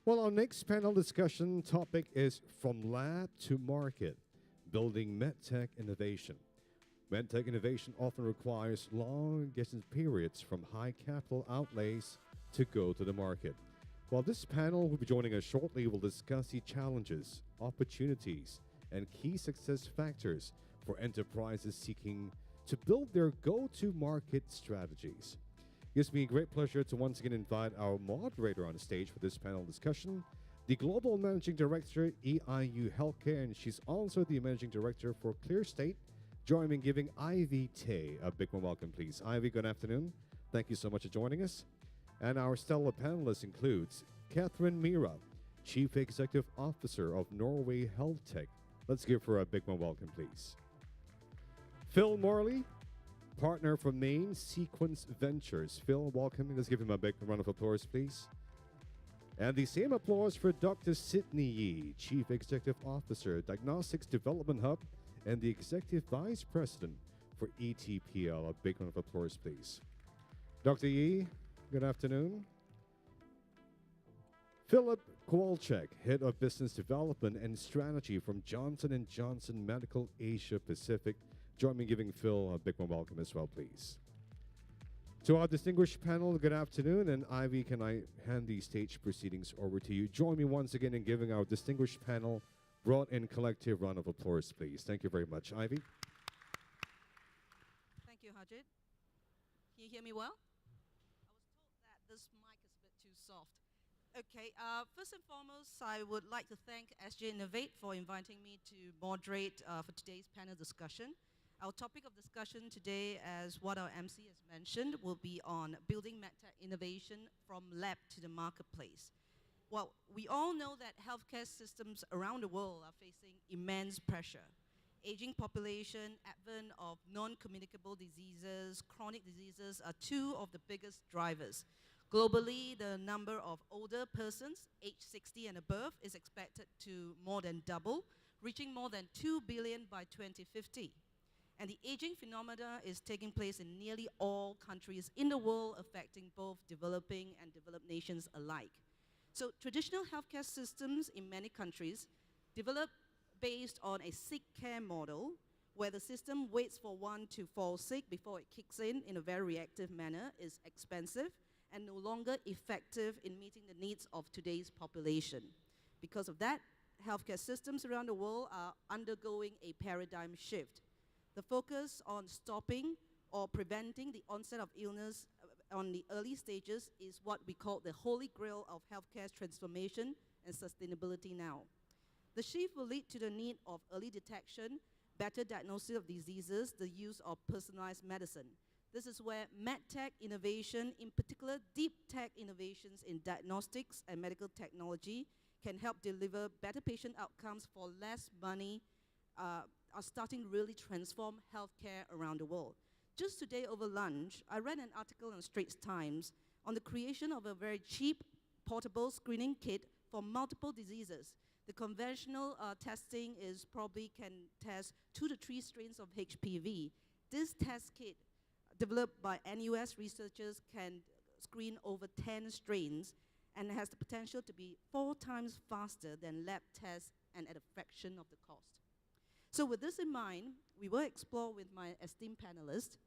Well, our next panel discussion topic is From Lab to Market, Building MedTech Innovation. MedTech innovation often requires long gestation periods from high capital outlays to go to the market. While this panel will be joining us shortly, we'll discuss the challenges, opportunities, and key success factors for enterprises seeking to build their go-to-market strategies. It gives me great pleasure to once again invite our moderator on the stage for this panel discussion, the Global Managing Director, EIU Healthcare, and she's also the Managing Director for Clearstate. Join me in giving Ivy Tay a big warm welcome, please. Ivy, good afternoon. Thank you so much for joining us. And our stellar panelists includes Kathrine Myhre, Chief Executive Officer of Norway Health Tech. Let's give her a big warm welcome, please. Phil Morle, partner from Main Sequence Ventures. Phil, welcome. Let's give him a big round of applause, please. And the same applause for Dr. Sidney Yee, Chief Executive Officer, Diagnostics Development Hub, and the Executive Vice President for ETPL. A big round of applause, please. Dr. Yee, good afternoon. Philip Kowalczyk, Head of Business Development and Strategy from Johnson & Johnson Medical Asia Pacific. Join me in giving Phil a big warm welcome as well, please. To our distinguished panel, good afternoon. And Ivy, can I hand the stage proceedings over to you? Join me once again in giving our distinguished panel broad and collective round of applause, please. Thank you very much. Ivy? Thank you, Harjit. Can you hear me well? I was told that this mic is a bit too soft. Okay, first and foremost, I would like to thank SGInnovate for inviting me to moderate for today's panel discussion. Our topic of discussion today, as what our MC has mentioned, will be on building MedTech innovation from lab to the marketplace. Well, we all know that healthcare systems around the world are facing immense pressure. Aging population, advent of non-communicable diseases, chronic diseases are two of the biggest drivers. Globally, the number of older persons, aged 60 and above, is expected to more than double, reaching more than 2 billion by 2050. And the aging phenomena is taking place in nearly all countries in the world, affecting both developing and developed nations alike. So traditional healthcare systems in many countries develop based on a sick care model, where the system waits for one to fall sick before it kicks in a very reactive manner, is expensive and no longer effective in meeting the needs of today's population. Because of that, healthcare systems around the world are undergoing a paradigm shift. The focus on stopping or preventing the onset of illness on the early stages is what we call the holy grail of healthcare transformation and sustainability now. The shift will lead to the need of early detection, better diagnosis of diseases, the use of personalized medicine. This is where MedTech innovation, in particular deep tech innovations in diagnostics and medical technology, can help deliver better patient outcomes for less money, are starting to really transform healthcare around the world. Just today over lunch, I read an article in Straits Times on the creation of a very cheap portable screening kit for multiple diseases. The conventional testing is probably can test 2 to 3 strains of HPV. This test kit, developed by NUS researchers, can screen over 10 strains and has the potential to be 4 times faster than lab tests and at a fraction of the cost. So with this in mind, we will explore with my esteemed panelists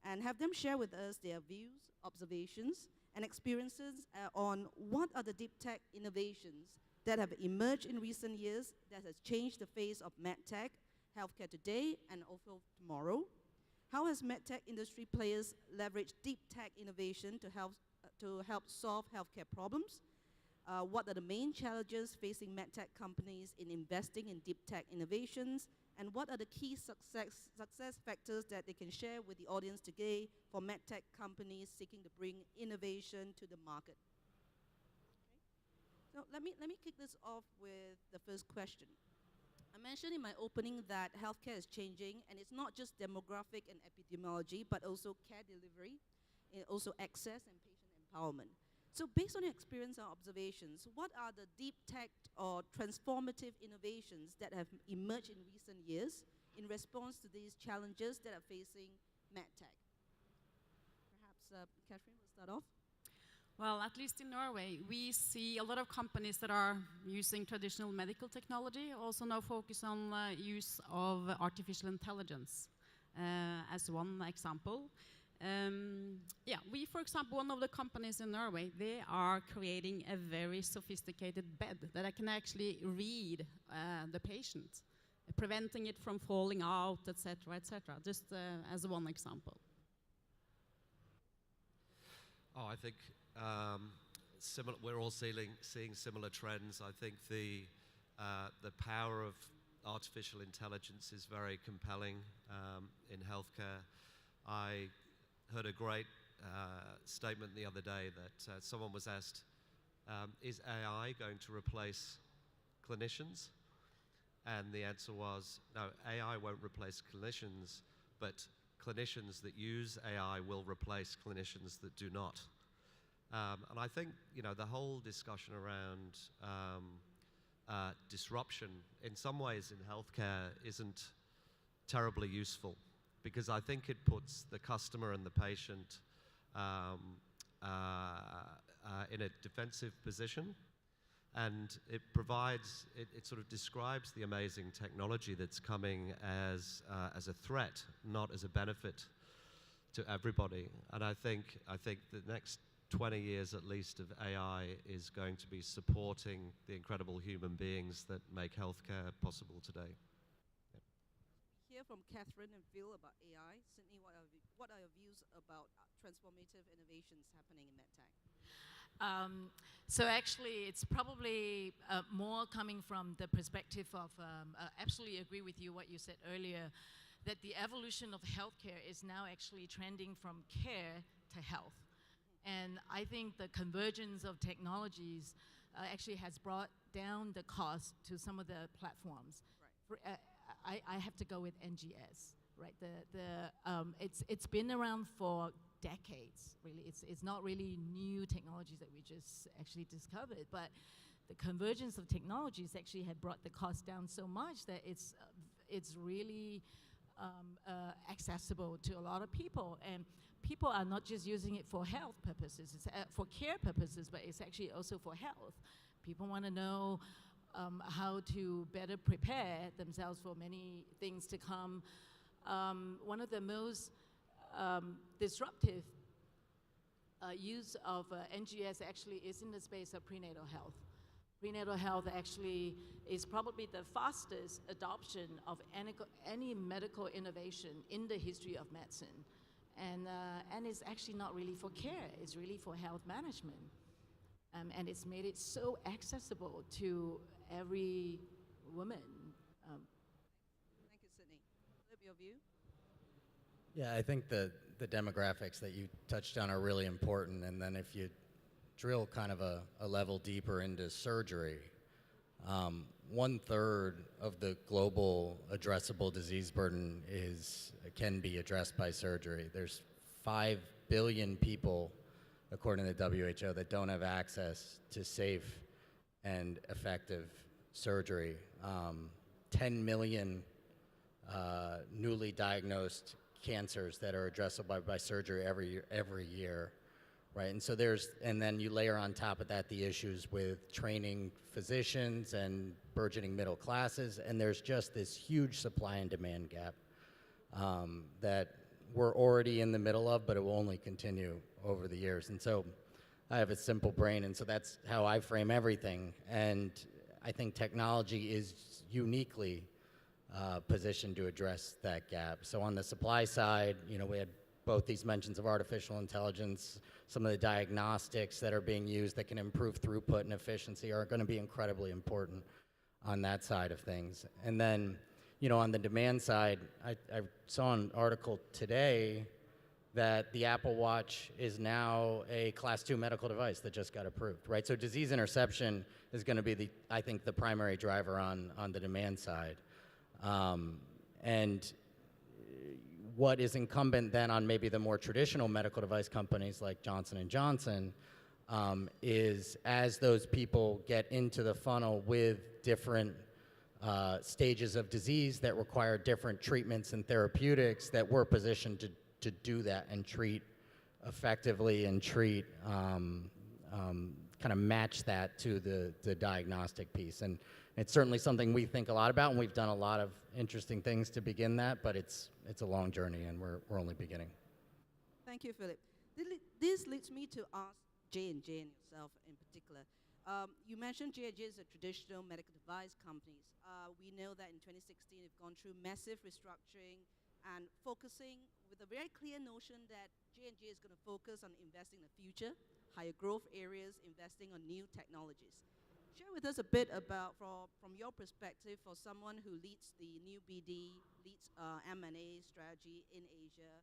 and have them share with us their views, observations, and experiences on what are the deep tech innovations that have emerged in recent years that has changed the face of MedTech, healthcare today, and also tomorrow. How has MedTech industry players leveraged deep tech innovation to help solve healthcare problems? What are the main challenges facing MedTech companies in investing in deep tech innovations? And what are the key success factors that they can share with the audience today for MedTech companies seeking to bring innovation to the market? Okay. So let me kick this off with the first question. I mentioned in my opening that healthcare is changing, and it's not just demographic and epidemiology, but also care delivery, and also access and patient empowerment. So based on your experience and observations, what are the deep tech or transformative innovations that have emerged in recent years in response to these challenges that are facing MedTech? Perhaps Kathrine will start off. Well, at least in Norway, we see a lot of companies that are using traditional medical technology, also now focus on use of artificial intelligence as one example. We, for example, one of the companies in Norway, they are creating a very sophisticated bed that I can actually read the patient, preventing it from falling out, etc., etc., just as one example. Oh, I think we're all seeing similar trends. I think the power of artificial intelligence is very compelling in healthcare. I heard a great statement the other day that someone was asked, is AI going to replace clinicians? And the answer was, no, AI won't replace clinicians, but clinicians that use AI will replace clinicians that do not. And I think, the whole discussion around disruption in some ways in healthcare isn't terribly useful, because I think it puts the customer and the patient in a defensive position, and it sort of describes the amazing technology that's coming as a threat, not as a benefit to everybody. And I think the next 20 years at least of AI is going to be supporting the incredible human beings that make healthcare possible today. Yep. We hear from Kathrine and Phil about AI. Sidney, what are your views about transformative innovations happening in MedTech? So actually, it's probably more coming from the perspective of, absolutely agree with you what you said earlier, that the evolution of healthcare is now actually trending from care to health. And I think the convergence of technologies actually has brought down the cost to some of the platforms. Right. I have to go with NGS, right? It's been around for decades, really. It's not really new technologies that we just actually discovered, but the convergence of technologies actually had brought the cost down so much that it's really accessible to a lot of people. And people are not just using it for health purposes, it's for care purposes, but it's actually also for health. People want to know how to better prepare themselves for many things to come. One of the most disruptive use of NGS actually is in the space of prenatal health. Prenatal health actually is probably the fastest adoption of any medical innovation in the history of medicine. And it's actually not really for care, it's really for health management. And it's made it so accessible to every woman. Thank you, Sidney. Philip, your view? Yeah, I think the demographics that you touched on are really important. And then if you drill kind of a level deeper into surgery, 1/3 of the global addressable disease burden can be addressed by surgery. There's 5 billion people, according to the WHO, that don't have access to safe and effective surgery. 10 million newly diagnosed cancers that are addressable by surgery every year, right? And so and then you layer on top of that the issues with training physicians and burgeoning middle classes, and there's just this huge supply and demand gap that we're already in the middle of, but it will only continue over the years. And so I have a simple brain, and so that's how I frame everything. And I think technology is uniquely positioned to address that gap. So on the supply side, we had both these mentions of artificial intelligence. Some of the diagnostics that are being used that can improve throughput and efficiency are going to be incredibly important on that side of things. And then, on the demand side, I saw an article today that the Apple Watch is now a Class 2 medical device that just got approved, right? So disease interception is going to be, I think, the primary driver on the demand side. And what is incumbent then on maybe the more traditional medical device companies like Johnson & Johnson is, as those people get into the funnel with different stages of disease that require different treatments and therapeutics, that we're positioned to do that and treat effectively and treat kind of match that to the diagnostic piece. And it's certainly something we think a lot about, and we've done a lot of interesting things to begin that, but it's a long journey, and we're only beginning. Thank you, Philip. This leads me to ask J&J and yourself in particular. You mentioned J&J is a traditional medical device company. We know that in 2016 they've gone through massive restructuring and focusing with a very clear notion that J&J is going to focus on investing in the future, higher growth areas, investing on new technologies. Share with us a bit about, from your perspective, for someone who leads the new BD, leads M&A strategy in Asia,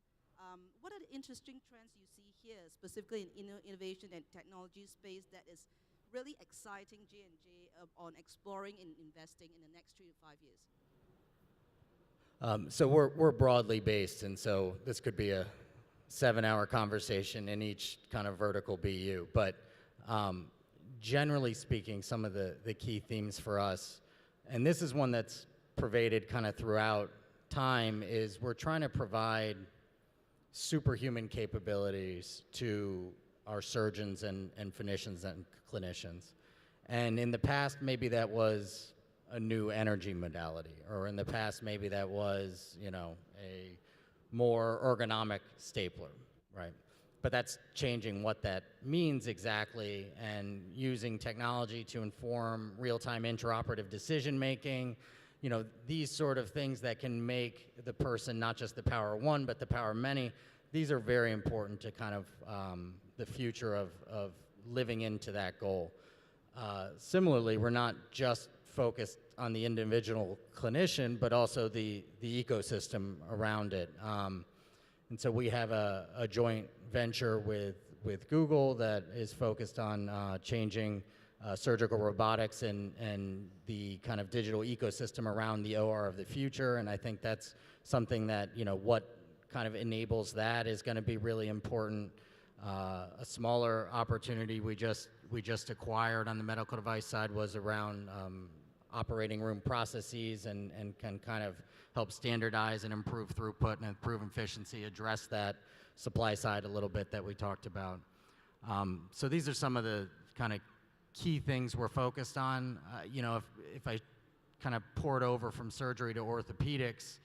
what are the interesting trends you see here, specifically in innovation and technology space, that is really exciting J&J on exploring and investing in the next 3 to 5 years? So we're broadly based, and so this could be a 7-hour conversation in each kind of vertical BU. But generally speaking, some of the key themes for us, and this is one that's pervaded kind of throughout time, is we're trying to provide superhuman capabilities to our surgeons and clinicians and clinicians. And in the past, maybe that was a new energy modality, or in the past, maybe that was, you know, a more ergonomic stapler, right? But that's changing what that means exactly, and using technology to inform real-time interoperative decision-making, you know, these sort of things that can make the person not just the power of one, but the power of many. These are very important to kind of the future of living into that goal. Similarly, we're not just focused on the individual clinician, but also the ecosystem around it. And so we have a joint venture with Google that is focused on changing surgical robotics and the kind of digital ecosystem around the OR of the future. And I think that's something that, you know, what kind of enables that is going to be really important. A smaller opportunity we just acquired on the medical device side was around operating room processes, and can kind of help standardize and improve throughput and improve efficiency, address that supply side a little bit that we talked about. So these are some of the kind of key things we're focused on. You know, if I kind of poured over from surgery to orthopedics,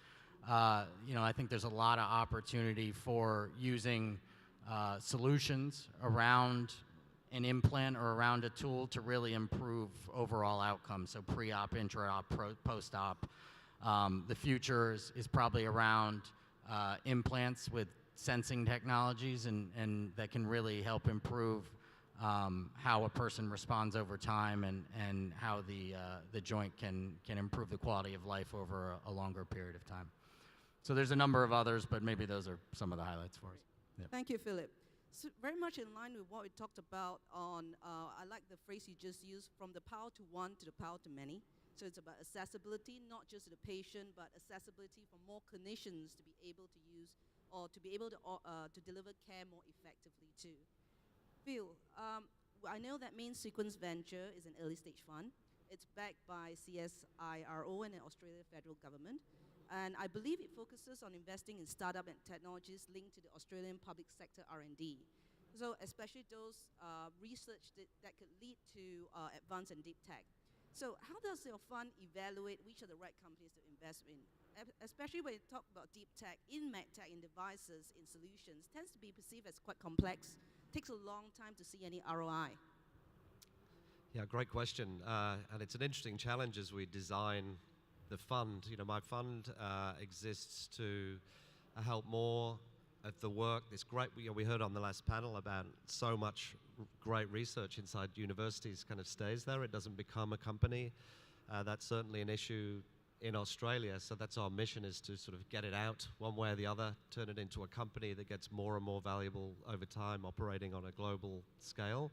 you know, I think there's a lot of opportunity for using solutions around an implant or around a tool to really improve overall outcomes, so pre-op, intra-op, post-op. The future is probably around implants with sensing technologies, and that can really help improve how a person responds over time, and how the joint can improve the quality of life over a longer period of time. So there's a number of others, but maybe those are some of the highlights for us. Yep. Thank you, Philip. So very much in line with what we talked about on, I like the phrase you just used, from the power to one to the power to many. So it's about accessibility, not just to the patient, but accessibility for more clinicians to be able to use, or to be able to deliver care more effectively too. Phil, I know that Main Sequence Venture is an early stage fund. It's backed by CSIRO and the Australian federal government. And I believe it focuses on investing in startup and technologies linked to the Australian public sector R&D. So especially those research that could lead to advanced and deep tech. So how does your fund evaluate which are the right companies to invest in? Especially when you talk about deep tech in MedTech, in devices, in solutions, tends to be perceived as quite complex. Takes a long time to see any ROI. Yeah, great question. And it's an interesting challenge as we design the fund. You know, my fund exists to help more of the work. This great, we heard on the last panel about so much great research inside universities kind of stays there. It doesn't become a company. That's certainly an issue in Australia. So that's our mission, is to sort of get it out one way or the other, turn it into a company that gets more and more valuable over time, operating on a global scale.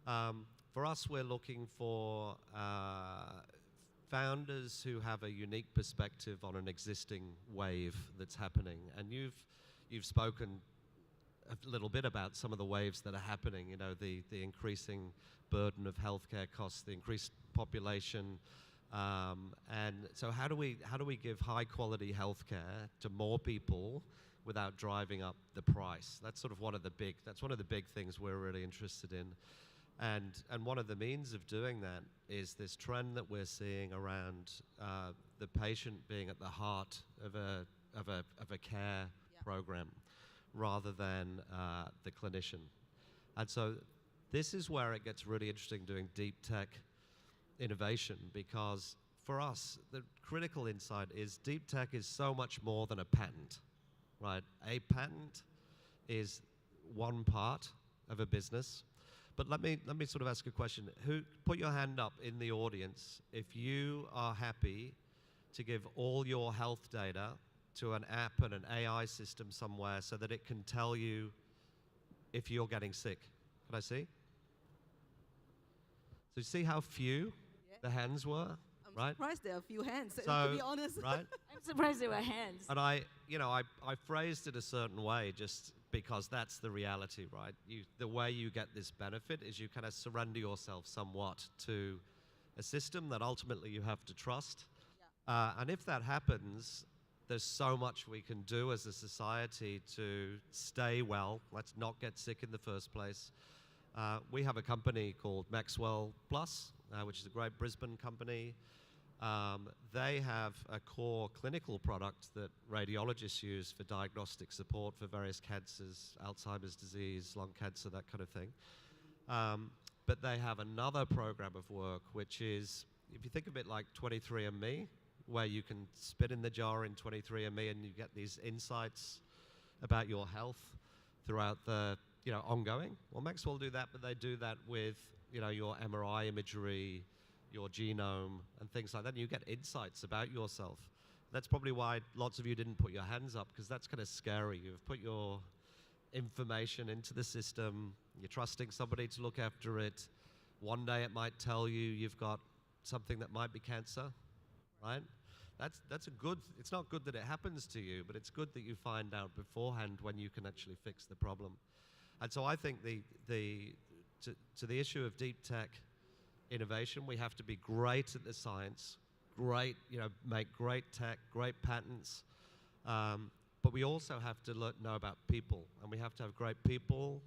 For us, we're looking for founders who have a unique perspective on an existing wave that's happening. And you've spoken a little bit about some of the waves that are happening, you know, the increasing burden of healthcare costs, the increased population, And so how do we give high quality healthcare to more people without driving up the price? That's sort of one of the big things we're really interested in. And one of the means of doing that is this trend that we're seeing around the patient being at the heart of a care program rather than the clinician. And so this is where it gets really interesting doing deep tech innovation, because for us, the critical insight is deep tech is so much more than a patent, right? A patent is one part of a business. But let me sort of ask a question. Put your hand up in the audience if you are happy to give all your health data to an app and an AI system somewhere so that it can tell you if you're getting sick. Can I see? So you see how few the hands were, right? I'm surprised there are a few hands, So, to be honest. right? I'm surprised there were hands. And I phrased it a certain way just because that's the reality, right? The way you get this benefit is you kind of surrender yourself somewhat to a system that ultimately you have to trust. Yeah. And if that happens, there's so much we can do as a society to stay well. Let's not get sick in the first place. We have a company called Maxwell Plus, which is a great Brisbane company. They have a core clinical product that radiologists use for diagnostic support for various cancers, Alzheimer's disease, lung cancer, that kind of thing. But they have another program of work, which is, if you think of it like 23andMe, where you can spit in the jar in 23andMe and you get these insights about your health throughout the ongoing. Well, Maxwell do that, but they do that with your MRI imagery, your genome, and things like that. And you get insights about yourself. That's probably why lots of you didn't put your hands up, because that's kind of scary. You've put your information into the system. You're trusting somebody to look after it. One day it might tell you you've got something that might be cancer, right? That's a good. It's not good that it happens to you, but it's good that you find out beforehand when you can actually fix the problem. And so I think to the issue of deep tech innovation, we have to be great at the science, make great tech, great patents, but we also have to know about people, and we have to have great people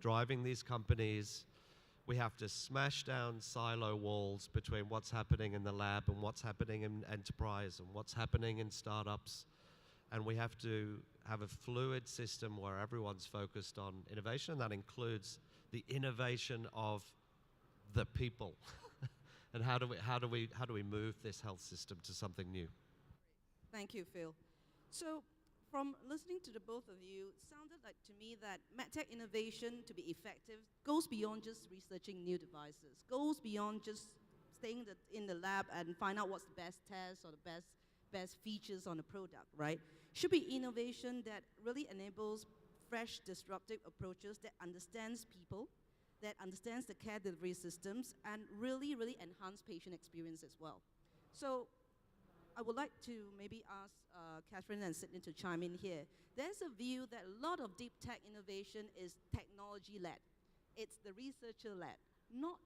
driving these companies. We have to smash down silo walls between what's happening in the lab and what's happening in enterprise and what's happening in startups. And we have to have a fluid system where everyone's focused on innovation, and that includes the innovation of the people. And how do we move this health system to something new? Thank you, Phil. So, from listening to the both of you, it sounded like to me that MedTech innovation, to be effective, goes beyond just researching new devices, goes beyond just staying in the lab and find out what's the best test or the best features on the product, right? Should be innovation that really enables fresh, disruptive approaches that understands people, that understands the care delivery systems, and really, really enhance patient experience as well. So I would like to maybe ask Kathrine and Sidney to chime in here. There's a view that a lot of deep tech innovation is technology-led. It's the researcher-led, not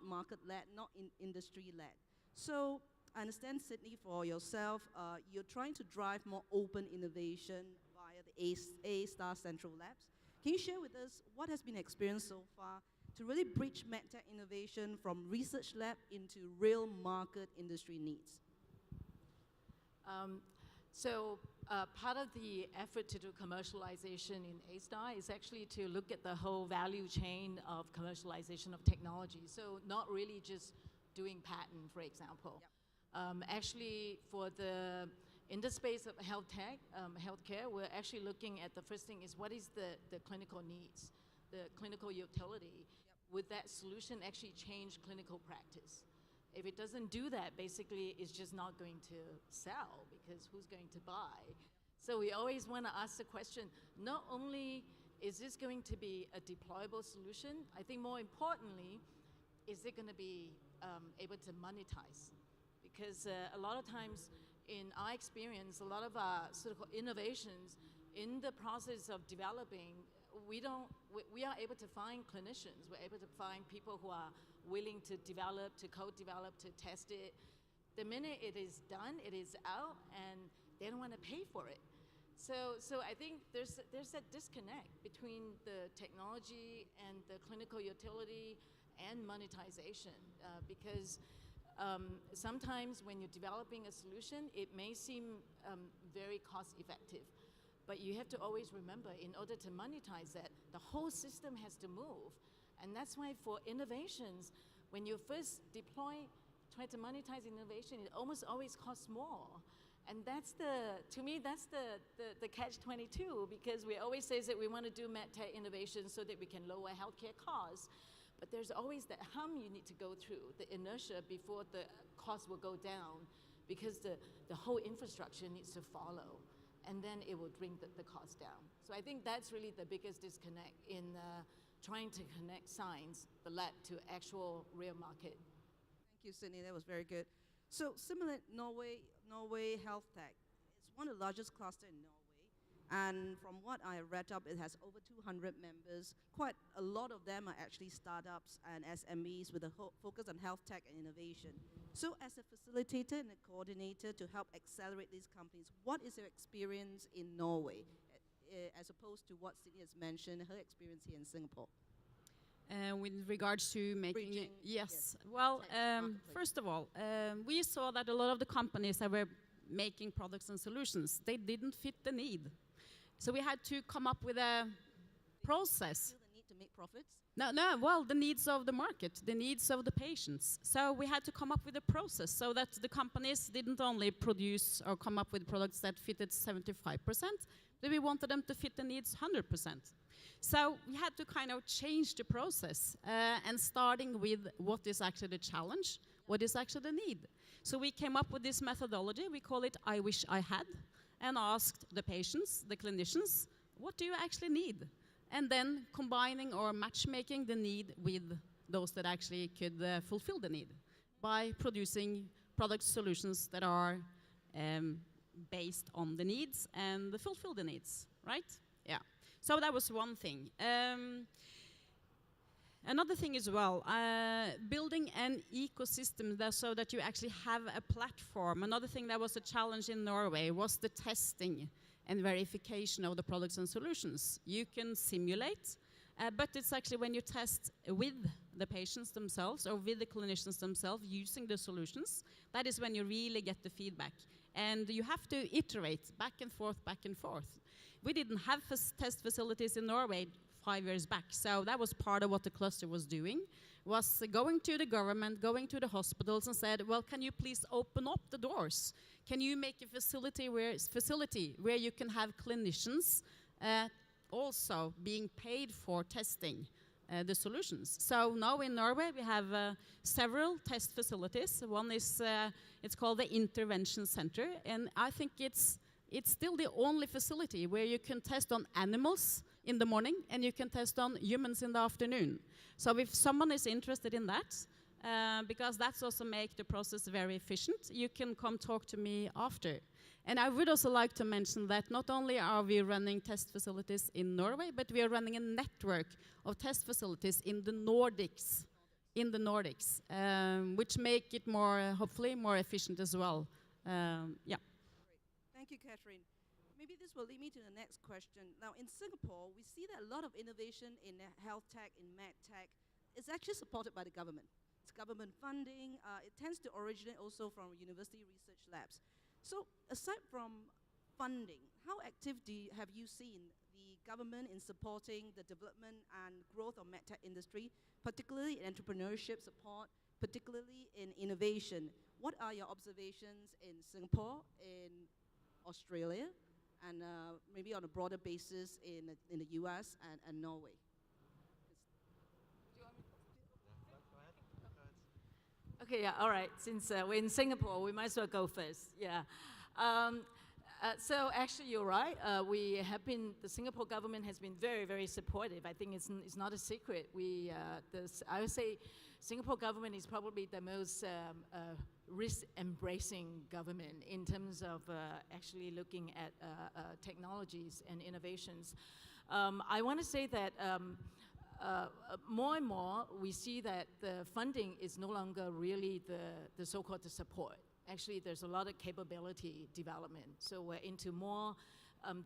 market-led, not industry-led. So I understand, Sidney, for yourself, you're trying to drive more open innovation via the A-Star Central Labs. Can you share with us what has been experienced so far to really bridge MedTech innovation from research lab into real market industry needs? Part of the effort to do commercialization in A-Star is actually to look at the whole value chain of commercialization of technology. So not really just doing patent, for example. Yep. Actually, in the space of healthcare, we're actually looking at the first thing is what is the clinical needs, the clinical utility. Yep. Would that solution actually change clinical practice? If it doesn't do that, basically it's just not going to sell, because who's going to buy? So we always want to ask the question, not only is this going to be a deployable solution, I think more importantly, is it going to be able to monetize? Because a lot of times, in our experience, a lot of our sort of innovations in the process of developing we are able to find clinicians. We're able to find people who are willing to develop, to co-develop, to test it. The minute it is done, it is out, and they don't want to pay for it. So I think there's that disconnect between the technology and the clinical utility and monetization, because sometimes when you're developing a solution, it may seem very cost effective, but you have to always remember, in order to monetize that, the whole system has to move. And that's why for innovations, when you first try to monetize innovation, it almost always costs more. And that's to me, that's the catch-22, because we always say that we want to do MedTech innovation so that we can lower healthcare costs. But there's always that you need to go through, the inertia before the cost will go down, because the whole infrastructure needs to follow, and then it will bring the cost down. So I think that's really the biggest disconnect in trying to connect science, the lab, to actual real market. Thank you, Sidney. That was very good. So similar, Norway Health Tech. It's one of the largest clusters in Norway. And from what I read up, it has over 200 members. Quite a lot of them are actually startups and SMEs with a focus on health tech and innovation. So as a facilitator and a coordinator to help accelerate these companies, what is your experience in Norway, as opposed to what Sidney has mentioned, her experience here in Singapore? With regards to making Bridging, yes. Well, first of all, we saw that a lot of the companies that were making products and solutions, they didn't fit the need. So we had to come up with a process. Feel the need to make profits? No, well, the needs of the market, the needs of the patients. So we had to come up with a process so that the companies didn't only produce or come up with products that fitted 75%, but we wanted them to fit the needs 100%. So we had to kind of change the process, and starting with what is actually the challenge, what is actually the need. So we came up with this methodology, we call it I Wish I Had, and asked the patients, the clinicians, what do you actually need? And then combining or matchmaking the need with those that actually could fulfill the need by producing product solutions that are based on the needs and fulfill the needs, right? Yeah. So that was one thing. Another thing as well, building an ecosystem so that you actually have a platform. Another thing that was a challenge in Norway was the testing and verification of the products and solutions. You can simulate, but it's actually when you test with the patients themselves or with the clinicians themselves using the solutions, that is when you really get the feedback. And you have to iterate back and forth, back and forth. We didn't have test facilities in Norway 5 years back, so that was part of what the cluster was doing, was going to the government, going to the hospitals and said, well, can you please open up the doors? Can you make a facility where you can have clinicians also being paid for testing the solutions? So now in Norway we have several test facilities. One is, it's called the Intervention Center, and I think it's still the only facility where you can test on animals in the morning and you can test on humans in the afternoon. So if someone is interested in that, because that's also make the process very efficient, you can come talk to me after. And I would also like to mention that not only are we running test facilities in Norway, but we are running a network of test facilities in the Nordics, which make it more, hopefully, more efficient as well. Yeah. Thank you, Kathrine. Maybe this will lead me to the next question. Now, in Singapore, we see that a lot of innovation in health tech, in MedTech, is actually supported by the government. It's government funding. It tends to originate also from university research labs. So, aside from funding, how active have you seen the government in supporting the development and growth of MedTech industry, particularly in entrepreneurship support, particularly in innovation? What are your observations in Singapore, in Australia, and maybe on a broader basis in the US and Norway? Okay, yeah, all right. Since we're in Singapore, we might as well go first. Yeah. So actually, you're right. The Singapore government has been very, very supportive. I think it's not a secret. I would say Singapore government is probably the most risk-embracing government in terms of actually looking at technologies and innovations. I want to say that more and more we see that the funding is no longer really the so-called the support. Actually, there's a lot of capability development. So we're into more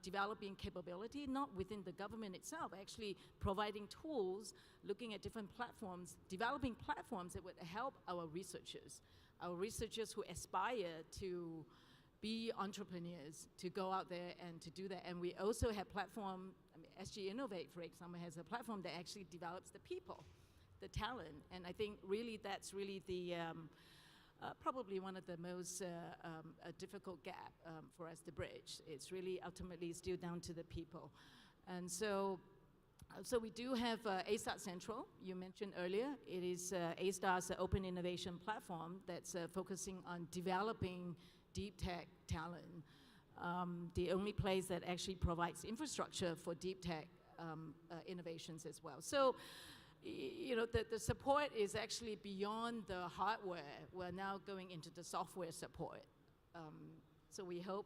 developing capability, not within the government itself, actually providing tools, looking at different platforms, developing platforms that would help our researchers who aspire to be entrepreneurs, to go out there and to do that. And we also have platform, SGInnovate, for example, has a platform that actually develops the people, the talent. And I think really that's really the, probably one of the most difficult gap for us to bridge. It's really ultimately still down to the people. And so we do have A-Star Central, you mentioned earlier. It is A-Star's open innovation platform that's focusing on developing deep tech talent. The only place that actually provides infrastructure for deep tech innovations as well. So, you know, the support is actually beyond the hardware. We're now going into the software support. So we hope,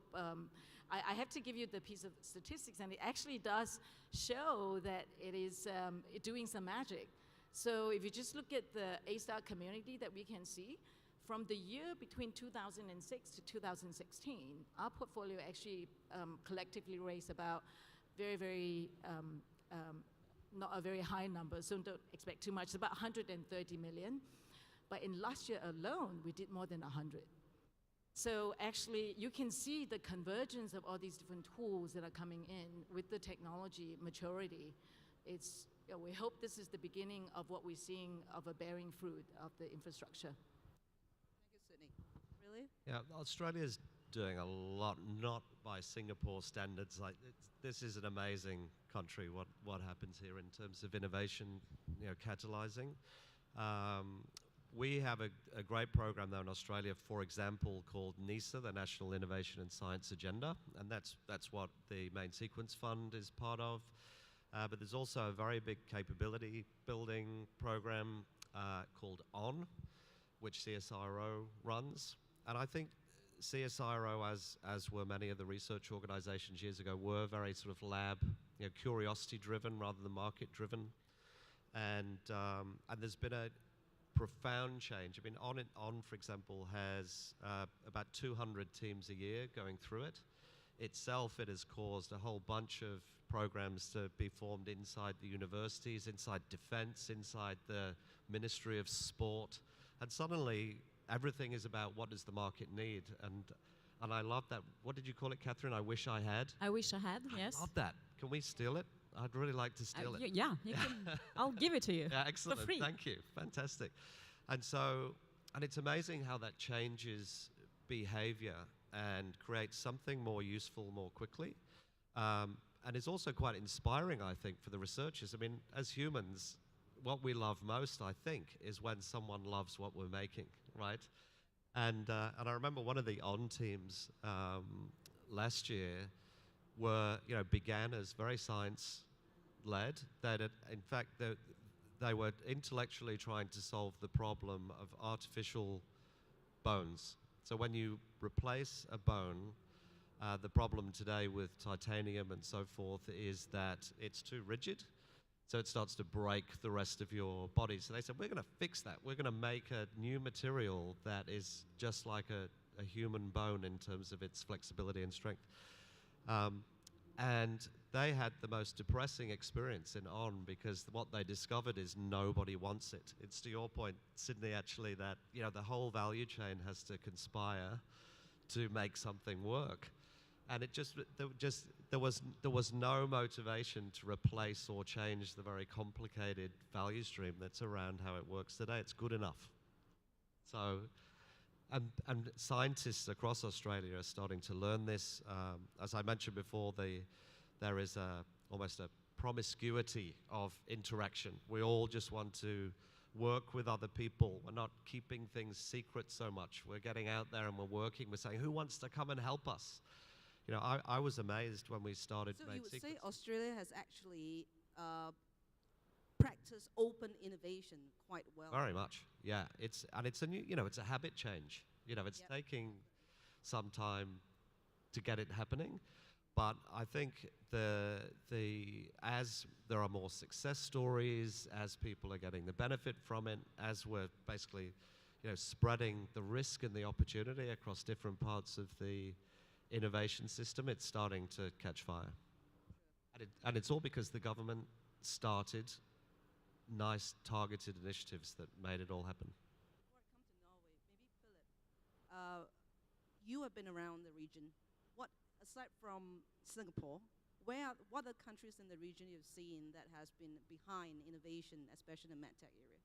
I have to give you the piece of statistics, and it actually does show that it is doing some magic. So if you just look at the A-Star community that we can see, from the year between 2006 to 2016, our portfolio actually collectively raised about not a very high number, so don't expect too much, about 130 million. But in last year alone, we did more than 100. So actually, you can see the convergence of all these different tools that are coming in with the technology maturity. It's, you know, we hope this is the beginning of what we're seeing of a bearing fruit of the infrastructure. Thank you, Sidney. Really? Yeah, Australia's doing a lot, not by Singapore standards. Like this is an amazing country. What happens here in terms of innovation, you know, catalyzing. We have a great program though in Australia, for example, called NISA, the National Innovation and Science Agenda, and that's what the Main Sequence Fund is part of. But there's also a very big capability building program called ON, which CSIRO runs. And I think CSIRO, as were many of the research organizations years ago, were very sort of lab, you know, curiosity-driven rather than market-driven. And there's been a profound change. I mean, ON, for example, has about 200 teams a year going through it. Itself, it has caused a whole bunch of programs to be formed inside the universities, inside defense, inside the Ministry of Sport. And suddenly, everything is about what does the market need. And I love that. What did you call it, Kathrine? I wish I had? I wish I had, yes. I love that. Can we steal it? I'd really like to steal it. Yeah, you can. I'll give it to you. Yeah, excellent. For free. Thank you. Fantastic. And so, and it's amazing how that changes behavior and creates something more useful more quickly. And it's also quite inspiring, I think, for the researchers. I mean, as humans, what we love most, I think, is when someone loves what we're making, right? And I remember one of the ON teams last year began as very science-led. That in fact, they were intellectually trying to solve the problem of artificial bones. So when you replace a bone, the problem today with titanium and so forth is that it's too rigid, so it starts to break the rest of your body. So they said, we're going to fix that. We're going to make a new material that is just like a human bone in terms of its flexibility and strength. And they had the most depressing experience in ON because what they discovered is nobody wants it. It's to your point, Sidney, actually, that the whole value chain has to conspire to make something work. And there was no motivation to replace or change the very complicated value stream that's around how it works today. It's good enough. So, and scientists across Australia are starting to learn this. As I mentioned before, there is almost a promiscuity of interaction. We all just want to work with other people. We're not keeping things secret so much. We're getting out there and we're working. We're saying, who wants to come and help us? I was amazed when we started. So you would say Australia has actually practiced open innovation quite well. Very much, yeah. It's a new, it's a habit change. It's taking some time to get it happening. But I think as there are more success stories, as people are getting the benefit from it, as we're basically, spreading the risk and the opportunity across different parts of the innovation system, it's starting to catch fire. And it's all because the government started nice targeted initiatives that made it all happen. Before I come to Norway, maybe Philip, you have been around the region. What, aside from Singapore, what other countries in the region you've seen that has been behind innovation, especially in the MedTech area?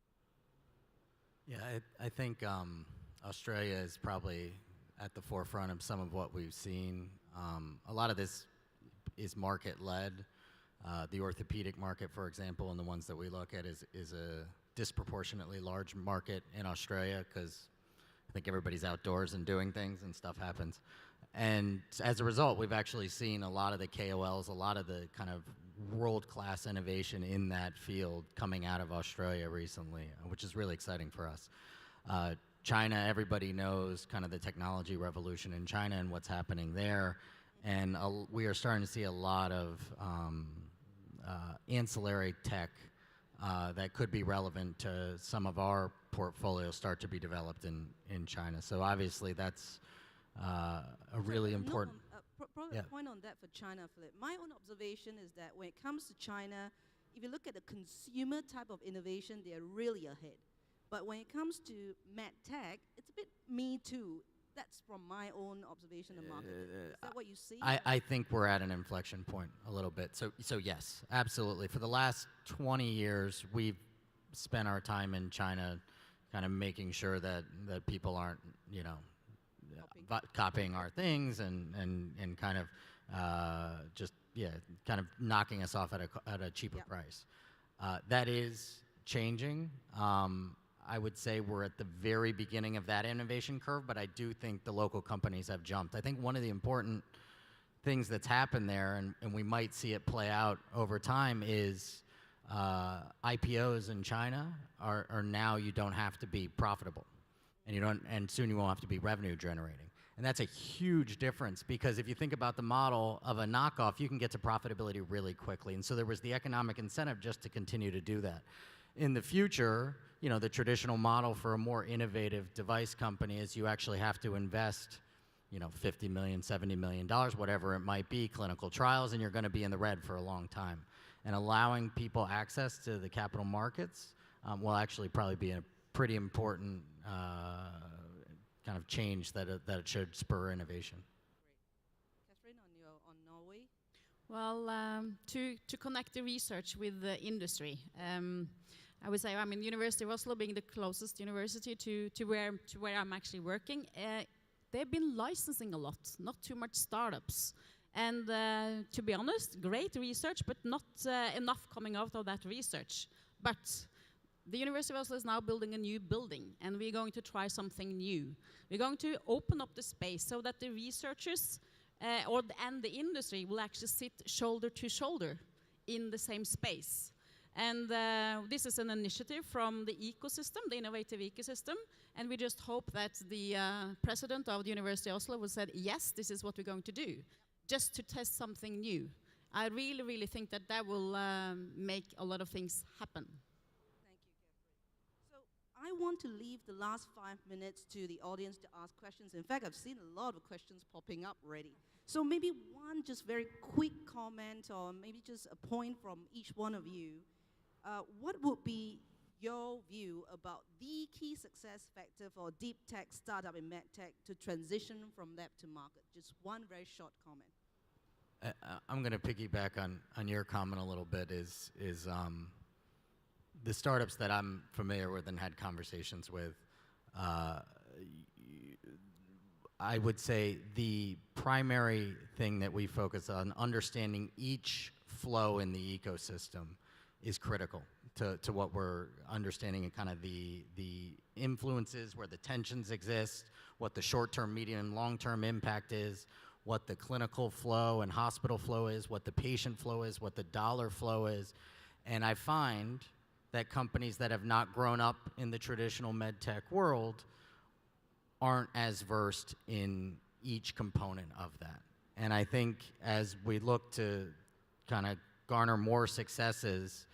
Yeah, I think Australia is probably at the forefront of some of what we've seen. A lot of this is market-led. The orthopedic market, for example, and the ones that we look at is a disproportionately large market in Australia because I think everybody's outdoors and doing things and stuff happens. And as a result, we've actually seen a lot of the KOLs, a lot of the kind of world-class innovation in that field coming out of Australia recently, which is really exciting for us. China, everybody knows kind of the technology revolution in China and what's happening there. And we are starting to see a lot of ancillary tech that could be relevant to some of our portfolio start to be developed in China. So obviously that's a really important... Probably a point on that for China, Philip. My own observation is that when it comes to China, if you look at the consumer type of innovation, they're really ahead. But when it comes to MedTech, it's a bit me too. That's from my own observation of market. Is that what you see? I think we're at an inflection point a little bit. So yes, absolutely. For the last 20 years, we've spent our time in China kind of making sure that people aren't, copying our things and kind of kind of knocking us off at a cheaper price. That is changing. I would say we're at the very beginning of that innovation curve, but I do think the local companies have jumped. I think one of the important things that's happened there, and we might see it play out over time, is IPOs in China are now you don't have to be profitable, and soon you won't have to be revenue generating. And that's a huge difference because if you think about the model of a knockoff, you can get to profitability really quickly. And so there was the economic incentive just to continue to do that. In the future, the traditional model for a more innovative device company is you actually have to invest, $50 million, $70 million, whatever it might be, clinical trials, and you're going to be in the red for a long time. And allowing people access to the capital markets will actually probably be a pretty important kind of change that it should spur innovation. Great. Kathrine, on Norway? Well, to connect the research with the industry, I would say, University of Oslo being the closest university to where I'm actually working, they've been licensing a lot, not too much startups. And to be honest, great research, but not enough coming out of that research. But the University of Oslo is now building a new building, and we're going to try something new. We're going to open up the space so that the researchers and the industry will actually sit shoulder to shoulder in the same space. And this is an initiative from the ecosystem, the innovative ecosystem, and we just hope that the president of the University of Oslo will say, yes, this is what we're going to do, just to test something new. I really, really think that will make a lot of things happen. I want to leave the last 5 minutes to the audience to ask questions. In fact, I've seen a lot of questions popping up already. So maybe one just very quick comment or maybe just a point from each one of you. What would be your view about the key success factor for deep tech startup in MedTech to transition from lab to market? Just one very short comment. I'm going to piggyback on your comment a little bit is the startups that I'm familiar with and had conversations with, I would say the primary thing that we focus on, understanding each flow in the ecosystem, is critical to what we're understanding and kind of the influences, where the tensions exist, what the short-term, medium, and long-term impact is, what the clinical flow and hospital flow is, what the patient flow is, what the dollar flow is. And I find that companies that have not grown up in the traditional med tech world aren't as versed in each component of that. And I think as we look to kind of garner more successes,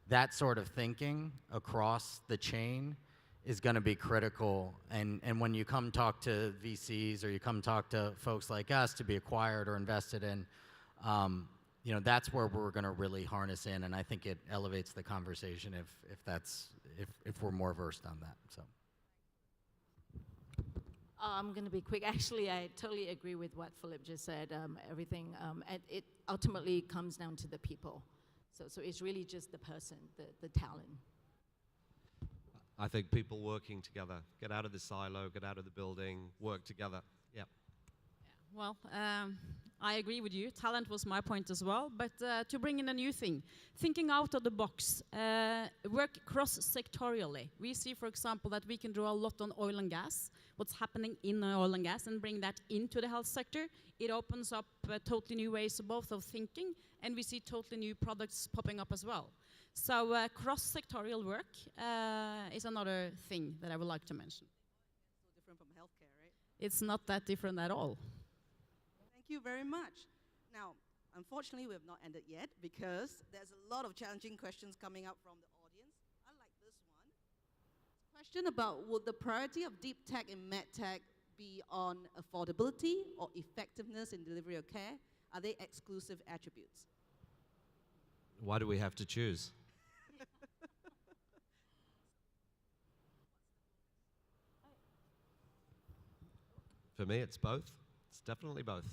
that sort of thinking across the chain is going to be critical. And when you come talk to VCs or you come talk to folks like us to be acquired or invested in, you know, that's where we're going to really harness in. And I think it elevates the conversation if we're more versed on that. So. I'm going to be quick. Actually, I totally agree with what Philip just said. Everything, and it ultimately comes down to the people. So it's really just the person, the talent. I think people working together, get out of the silo, get out of the building, work together. Yeah. Well, I agree with you. Talent was my point as well. But to bring in a new thing, thinking out of the box, work cross-sectorially. We see, for example, that we can draw a lot on oil and gas, what's happening in oil and gas, and bring that into the health sector. It opens up totally new ways both of thinking, and we see totally new products popping up as well. So cross-sectorial work is another thing that I would like to mention. So different from healthcare, right? It's not that different at all. Thank you very much. Now, unfortunately, we have not ended yet because there's a lot of challenging questions coming up from the audience. I like this one. Question about, would the priority of deep tech in MedTech be on affordability or effectiveness in delivery of care? Are they exclusive attributes? Why do we have to choose? For me, it's both. It's definitely both.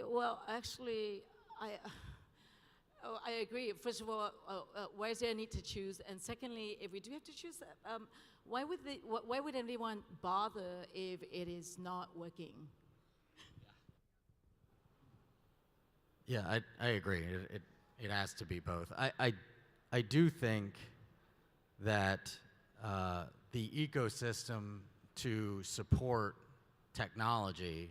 Well, actually, I agree. First of all, why is there a need to choose? And secondly, if we do have to choose, why would anyone bother if it is not working? Yeah, I agree. It has to be both. I do think that the ecosystem to support technology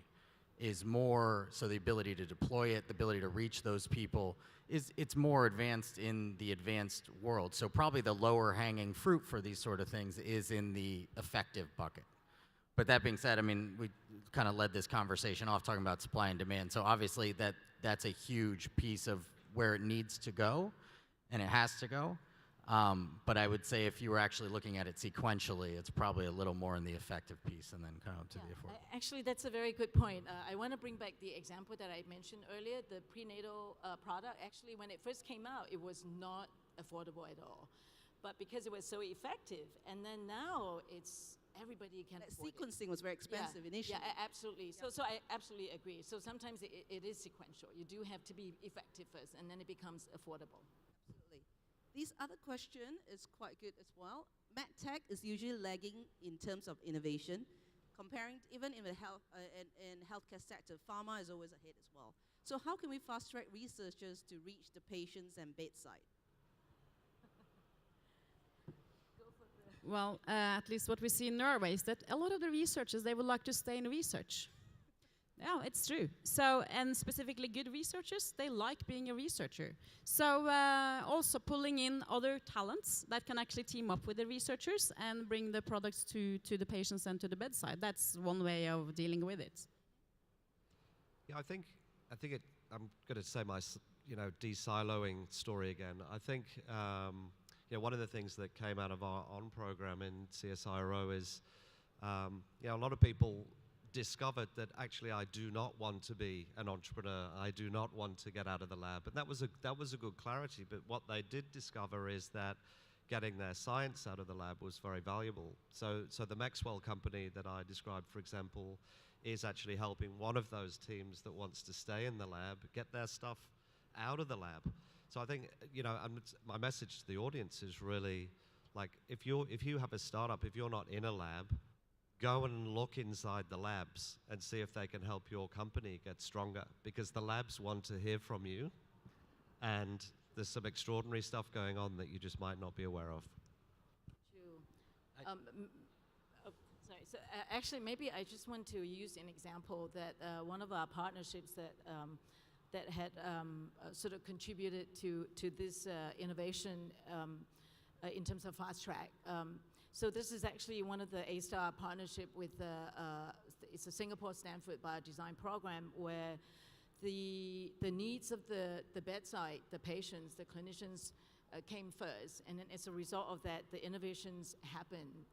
is more, so the ability to deploy it, the ability to reach those people, it's more advanced in the advanced world. So probably the lower hanging fruit for these sort of things is in the effective bucket. But that being said, I mean, we kind of led this conversation off talking about supply and demand. So obviously that's a huge piece of where it needs to go, and it has to go. But I would say if you were actually looking at it sequentially, it's probably a little more in the effective piece and then kind of to the affordable. Actually, that's a very good point. I want to bring back the example that I mentioned earlier, the prenatal product. Actually, when it first came out, it was not affordable at all. But because it was so effective, and then now it's everybody can afford sequencing was very expensive initially. Yeah, absolutely. Yeah. So I absolutely agree. So sometimes it is sequential. You do have to be effective first, and then it becomes affordable. Absolutely. This other question is quite good as well. MedTech is usually lagging in terms of innovation. Comparing even in the healthcare sector, pharma is always ahead as well. So how can we fast-track researchers to reach the patients and bedside? Well, at least what we see in Norway is that a lot of the researchers, they would like to stay in research. Yeah, it's true. So, and specifically good researchers, they like being a researcher. So also pulling in other talents that can actually team up with the researchers and bring the products to the patients and to the bedside. That's one way of dealing with it. Yeah, I think I'm going to say my, de-siloing story again. I think, one of the things that came out of our ON program in CSIRO is, a lot of people discovered that actually I do not want to be an entrepreneur. I do not want to get out of the lab. And that was a good clarity. But what they did discover is that getting their science out of the lab was very valuable. So the Maxwell company that I described, for example, is actually helping one of those teams that wants to stay in the lab get their stuff out of the lab. So I think, my message to the audience is really, like, if you have a startup, if you're not in a lab, go and look inside the labs and see if they can help your company get stronger, because the labs want to hear from you, and there's some extraordinary stuff going on that you just might not be aware of. True. Sorry. So actually, maybe I just want to use an example that one of our partnerships that had sort of contributed to this innovation in terms of fast track. So this is actually one of the A-Star partnership with it's a Singapore-Stanford Biodesign program where the needs of the bedside, the patients, the clinicians came first, and then as a result of that, the innovations happened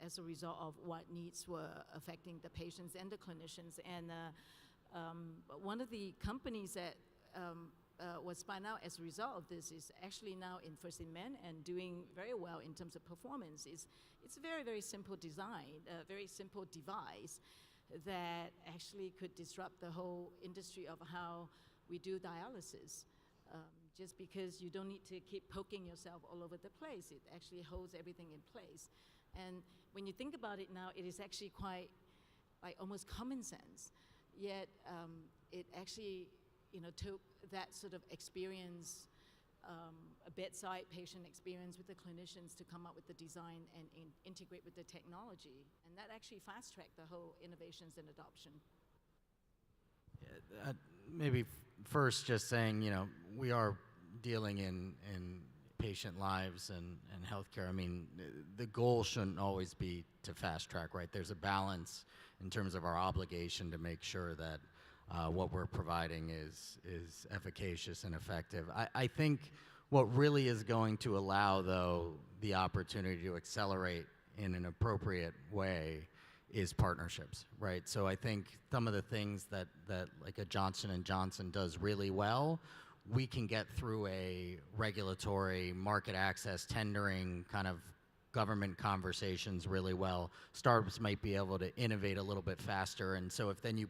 as a result of what needs were affecting the patients and the clinicians. And one of the companies that was spun out as a result of this is actually now in First in Men and doing very well in terms of performance. It's a very, very simple design, a very simple device that actually could disrupt the whole industry of how we do dialysis. Just because you don't need to keep poking yourself all over the place. It actually holds everything in place. And when you think about it now, it is actually quite like almost common sense. Yet it actually, took that sort of experience, a bedside patient experience with the clinicians to come up with the design and integrate with the technology. And that actually fast-tracked the whole innovations and adoption. Maybe first just saying, we are dealing in patient lives and healthcare. I mean, the goal shouldn't always be to fast track, right? There's a balance in terms of our obligation to make sure that what we're providing is efficacious and effective. I think what really is going to allow, though, the opportunity to accelerate in an appropriate way is partnerships, right? So I think some of the things that like a Johnson & Johnson does really well, we can get through a regulatory market access tendering kind of government conversations really well. Startups might be able to innovate a little bit faster, and so if then you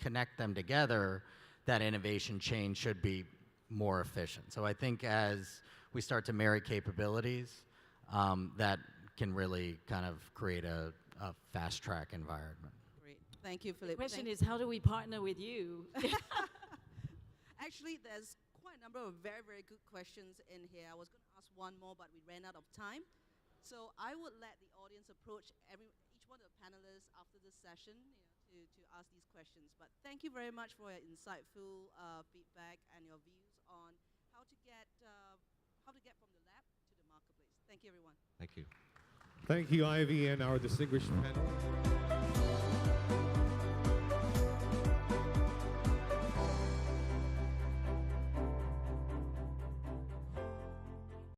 connect them together, that innovation chain should be more efficient. So I think as we start to marry capabilities, that can really kind of create a fast track environment. Great. Thank you, Philip. The question is, how do we partner with you? Actually, there's quite a number of very, very good questions in here. I was going to ask one more, but we ran out of time. So I would let the audience approach each one of the panelists after this session to ask these questions. But thank you very much for your insightful feedback and your views on how to get from the lab to the marketplace. Thank you, everyone. Thank you. Thank you, Ivy, and our distinguished panel.